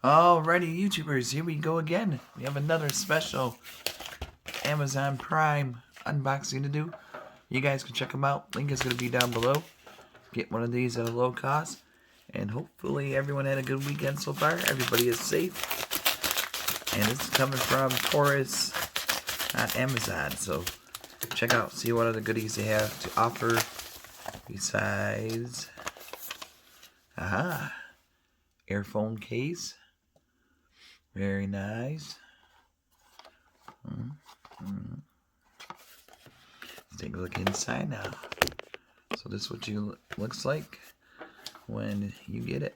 Alrighty, YouTubers, here we go again. We have another special Amazon Prime unboxing to do. You guys can check them out. Link is going to be down below. Get one of these at a low cost. And hopefully everyone had a good weekend so far. Everybody is safe. And this is coming from Torras on Amazon. So check out, see what other goodies they have to offer besides earphone case. Very nice. Let's take a look inside now. So this is what you looks like when you get it.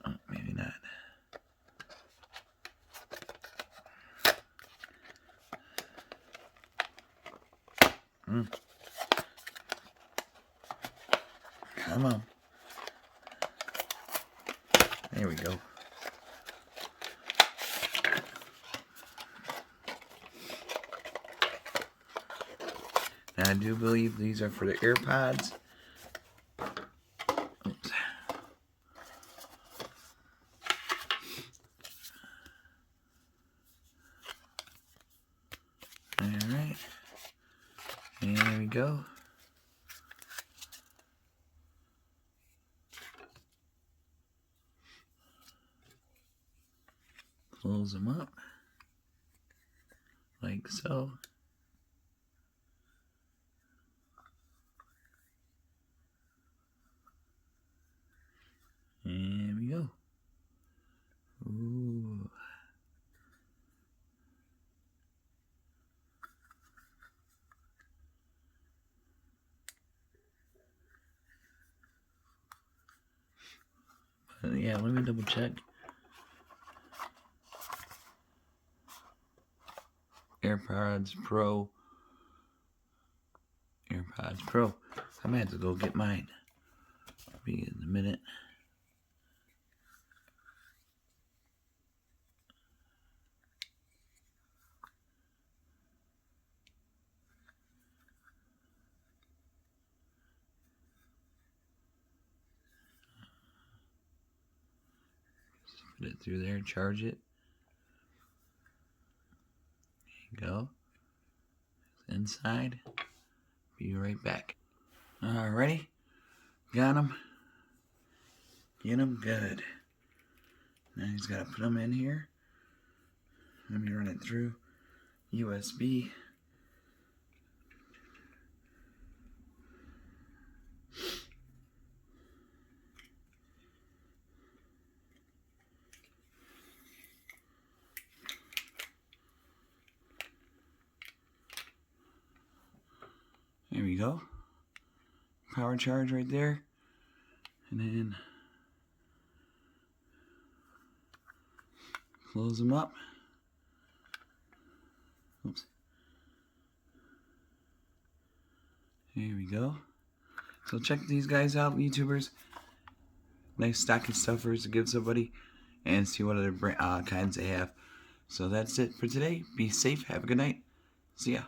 Oh, maybe not. Come on. There we go. Now I do believe these are for the AirPods. Oops. Alright. And there we go. Close them up like so. And we go. Ooh. But yeah, let me double check. AirPods Pro. AirPods Pro. I might have to go get mine. I'll be in a minute. Just put it through there, charge it. There you go. Inside. Be right back. Alrighty. Got them. Get them good. Now he's got to put them in here. Let me run it through USB. There we go. Power charge right there. And then close them up. Oops. There we go. So check these guys out, YouTubers. Nice stocking stuffers to give somebody, and see what other kinds they have. So that's it for today. Be safe. Have a good night. See ya.